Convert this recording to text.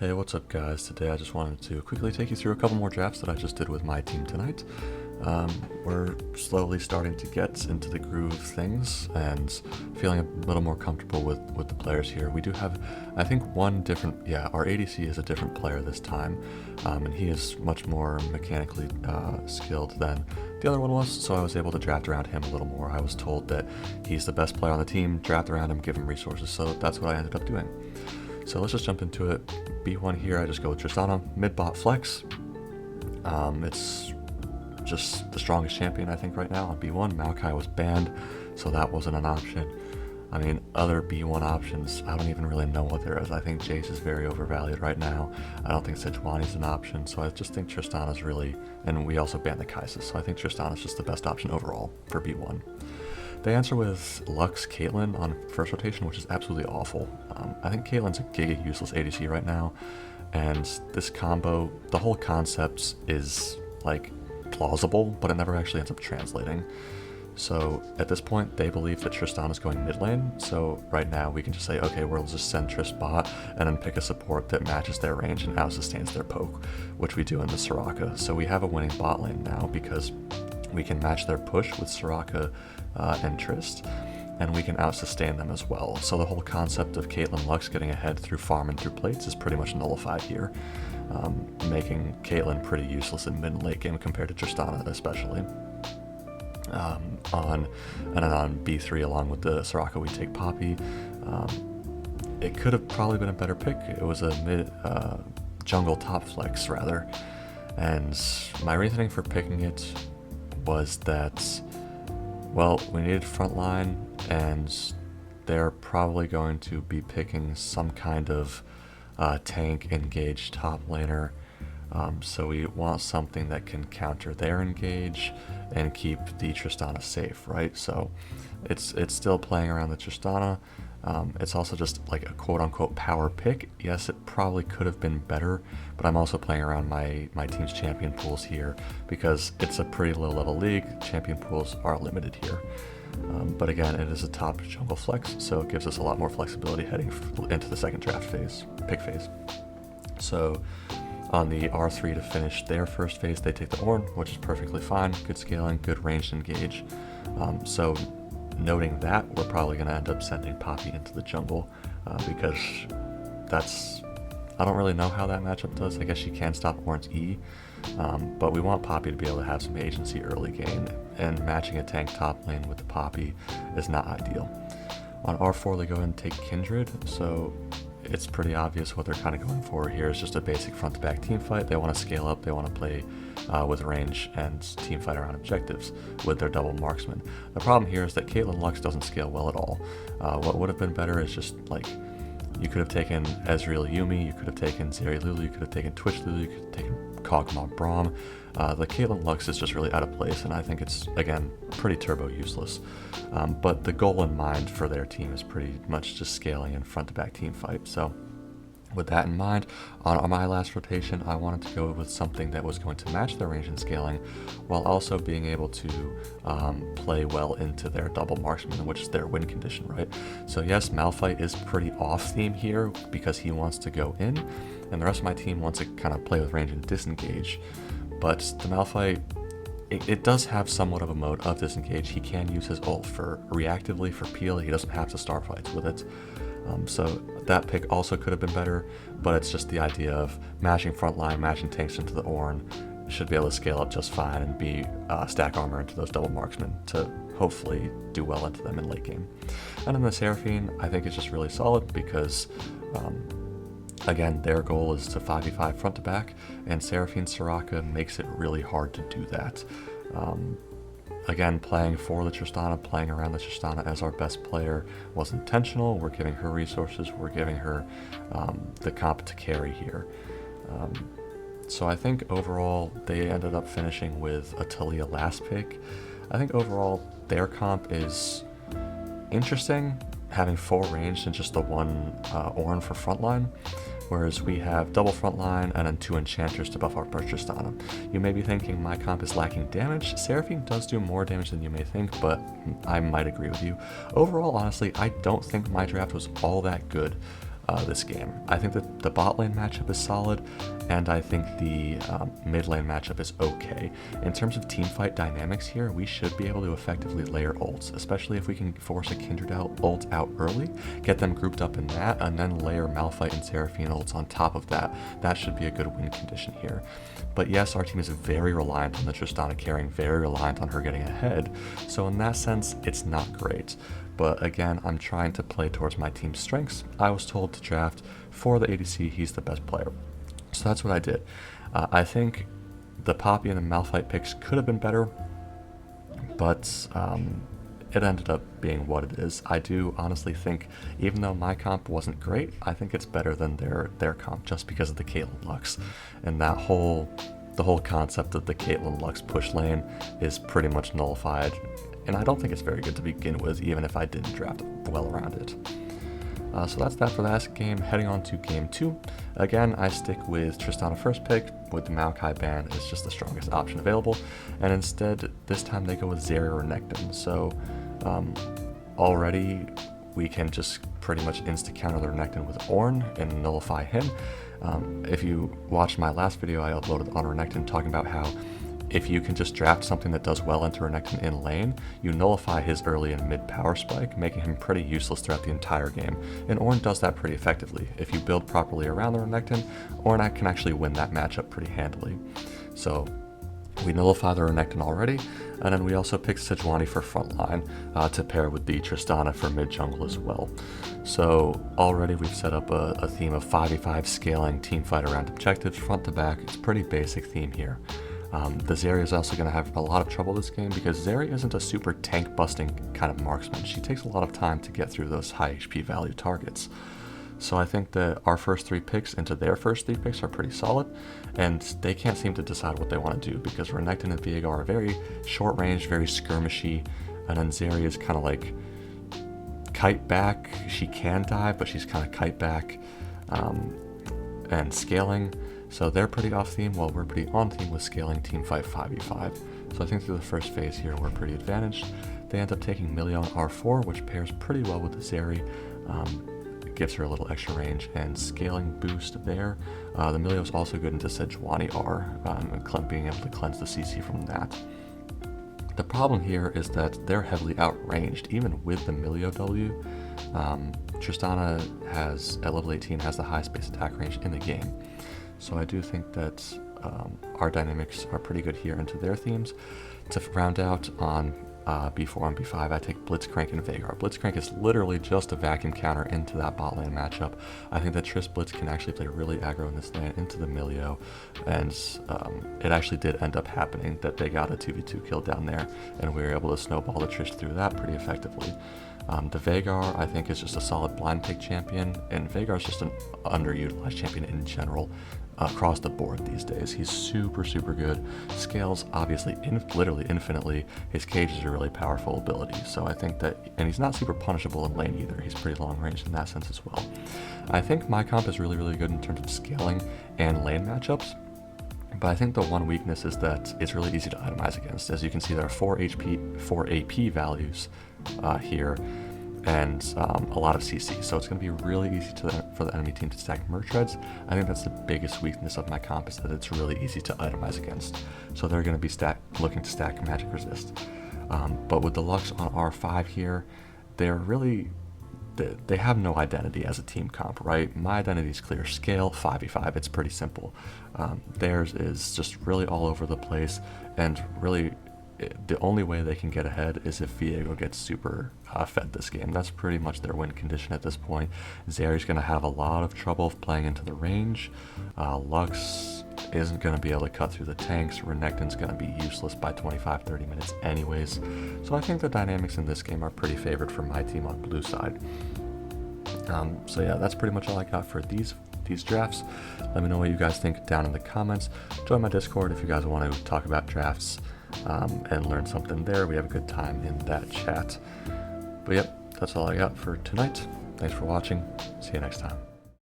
Hey, what's up guys? Today I just wanted to quickly take you through a couple more drafts that I just did with my team tonight. We're slowly starting to get into the groove of things and feeling a little more comfortable with the players here. We do have, I think, one different, our ADC is a different player this time, and he is much more mechanically skilled than the other one was, so I was able to draft around him a little more. I was told that he's the best player on the team, draft around him, give him resources, so that's what I ended up doing. So let's just jump into it. B1 here, I just go with Tristana, mid-bot flex. It's just the strongest champion, I think, right now on B1. Maokai was banned, so that wasn't an option. I mean, other B1 options, I don't even really know what there is. I think Jace is very overvalued right now. I don't think Sejuani's an option, so I just think Tristana's really, and we also banned the Kai'Sa, so I think Tristana's just the best option overall for B1. They answer with Lux Caitlyn on first rotation, which is absolutely awful. I think Caitlyn's a giga useless ADC right now, and this combo, the whole concept is like plausible, but it never actually ends up translating. So at this point, they believe that Tristana is going mid lane, so right now we can just say, okay, we'll just send Trist bot and then pick a support that matches their range and out-sustains their poke, which we do in the Soraka. So we have a winning bot lane now because we can match their push with Soraka and Trist, and we can out-sustain them as well. So the whole concept of Caitlyn Lux getting ahead through farm and through plates is pretty much nullified here, making Caitlyn pretty useless in mid and late game compared to Tristana especially. On B3 along with the Soraka we take Poppy. It could have probably been a better pick. It was a mid jungle top flex rather, and my reasoning for picking it was that, well, we needed frontline, and they're probably going to be picking some kind of tank engaged top laner. So we want something that can counter their engage and keep the Tristana safe, right? So it's still playing around the Tristana. It's also just like a quote-unquote power pick. Yes, it probably could have been better, but I'm also playing around my team's champion pools here because it's a pretty low-level league. Champion pools are limited here. But again, it is a top jungle flex, so it gives us a lot more flexibility heading into the second draft phase, pick phase. So on the R3 to finish their first phase, they take the Ornn, which is perfectly fine. Good scaling, good ranged engage. So noting that, we're probably going to end up sending Poppy into the jungle because I don't really know how that matchup does. I guess she can stop Ornn's E, but we want Poppy to be able to have some agency early game, and matching a tank top lane with the Poppy is not ideal. On R4, they go ahead and take Kindred, so it's pretty obvious what they're kind of going for here is just a basic front-to-back team fight. They want to scale up, they want to play with range and team fight around objectives with their double marksman. The problem here is that Caitlyn Lux doesn't scale well at all. What would have been better is just like, you could have taken Ezreal Yuumi, you could have taken Zeri Lulu, you could have taken Twitch Lulu, you could have taken Kog'Maw Braum. The Caitlyn Lux is just really out of place, and I think it's, again, pretty turbo useless. But the goal in mind for their team is pretty much just scaling and front-to-back team fight. So with that in mind, on my last rotation, I wanted to go with something that was going to match their range and scaling, while also being able to play well into their double marksman, which is their win condition, right? So yes, Malphite is pretty off-theme here because he wants to go in, and the rest of my team wants to kind of play with range and disengage. But the Malphite, it does have somewhat of a mode of disengage. He can use his ult for reactively for peel. He doesn't have to start fights with it. So that pick also could have been better, but it's just the idea of matching frontline, matching tanks into the Ornn, should be able to scale up just fine and be stack armor into those double marksmen to hopefully do well into them in late game. And then the Seraphine, I think is just really solid because again, their goal is to 5v5 front to back, and Seraphine Soraka makes it really hard to do that. Again, playing for the Tristana, playing around the Tristana as our best player was intentional. We're giving her resources, we're giving her the comp to carry here. So I think overall they ended up finishing with a Taliyah last pick. I think overall their comp is interesting, having 4 ranged and just the 1 Ornn for frontline, whereas we have double frontline and then 2 enchanters to buff our Tristana. You may be thinking my comp is lacking damage. Seraphine does do more damage than you may think, but I might agree with you. Overall, honestly, I don't think my draft was all that good. this game. I think that the bot lane matchup is solid, and I think the mid lane matchup is okay. In terms of teamfight dynamics here, we should be able to effectively layer ults, especially if we can force a Kindred ult out early, get them grouped up in that, and then layer Malphite and Seraphine ults on top of that. That should be a good win condition here. But yes, our team is very reliant on the Tristana carrying, very reliant on her getting ahead, so in that sense, it's not great. But again, I'm trying to play towards my team's strengths. I was told to draft for the ADC, he's the best player. So that's what I did. I think the Poppy and the Malphite picks could have been better, but it ended up being what it is. I do honestly think, even though my comp wasn't great, I think it's better than their comp just because of the Caitlyn Lux. And the whole concept of the Caitlyn Lux push lane is pretty much nullified. And I don't think it's very good to begin with, even if I didn't draft well around it. So that's that for that game. Heading on to game 2. Again, I stick with Tristana first pick, with the Maokai ban as just the strongest option available. And instead, this time they go with Zarya or Renekton. So already we can just pretty much insta-counter the Renekton with Ornn and nullify him. If you watched my last video I uploaded on Renekton talking about how if you can just draft something that does well into Renekton in lane, you nullify his early and mid power spike, making him pretty useless throughout the entire game. And Ornn does that pretty effectively. If you build properly around the Renekton, Ornn can actually win that matchup pretty handily. So we nullify the Renekton already, and then we also pick Sejuani for frontline to pair with the Tristana for mid jungle as well. So already we've set up a theme of 5v5 scaling teamfight around objectives front to back. It's a pretty basic theme here. The Zarya is also going to have a lot of trouble this game because Zarya isn't a super tank busting kind of marksman. She takes a lot of time to get through those high HP value targets. So I think that our first 3 picks into their first 3 picks are pretty solid, and they can't seem to decide what they want to do because Renekton and Viego are very short range, very skirmishy, and then Zarya is kind of like kite back. She can dive, but she's kind of kite back and scaling. So they're pretty off theme, while we're pretty on theme with scaling teamfight 5v5. So I think through the first phase here, we're pretty advantaged. They end up taking Millie on R4, which pairs pretty well with the Zeri. It gives her a little extra range and scaling boost there. The Millie is also good into Sejuani R, being able to cleanse the CC from that. The problem here is that they're heavily outranged, even with the Millie W. Tristana at level 18 has the highest base attack range in the game. So I do think that our dynamics are pretty good here into their themes. To round out on B4 and B5, I take Blitzcrank and Veigar. Blitzcrank is literally just a vacuum counter into that bot lane matchup. I think that Triss Blitz can actually play really aggro in this lane into the Milio, and it actually did end up happening that they got a 2v2 kill down there, and we were able to snowball the Trish through that pretty effectively. The Veigar, I think, is just a solid blind pick champion, and Veigar is just an underutilized champion in general across the board these days. He's super good, scales obviously literally infinitely. His cage is a really powerful ability, so I think that, and he's not super punishable in lane either. He's pretty long range in that sense as well. I think my comp is really good in terms of scaling and lane matchups, but I think the one weakness is that it's really easy to itemize against. As you can see, there are 4 AP values here, and a lot of CC, so it's going to be really easy for the enemy team to stack merch reds. I think that's the biggest weakness of my comp, is that it's really easy to itemize against, so they're going to be looking to stack magic resist. But with the Lux on R5 here, they have no identity as a team comp, right? My identity is clear: scale 5v5. It's pretty simple. Theirs is just really all over the place, and really the only way they can get ahead is if Viego gets super fed this game. That's pretty much their win condition at this point. Zeri's going to have a lot of trouble playing into the range. Lux isn't going to be able to cut through the tanks. Renekton's going to be useless by 25-30 minutes anyways. So I think the dynamics in this game are pretty favored for my team on blue side. So yeah, that's pretty much all I got for these drafts. Let me know what you guys think down in the comments. Join my Discord if you guys want to talk about drafts and learn something there. We have a good time in that chat. But yep, that's all I got for tonight. Thanks for watching. See you next time.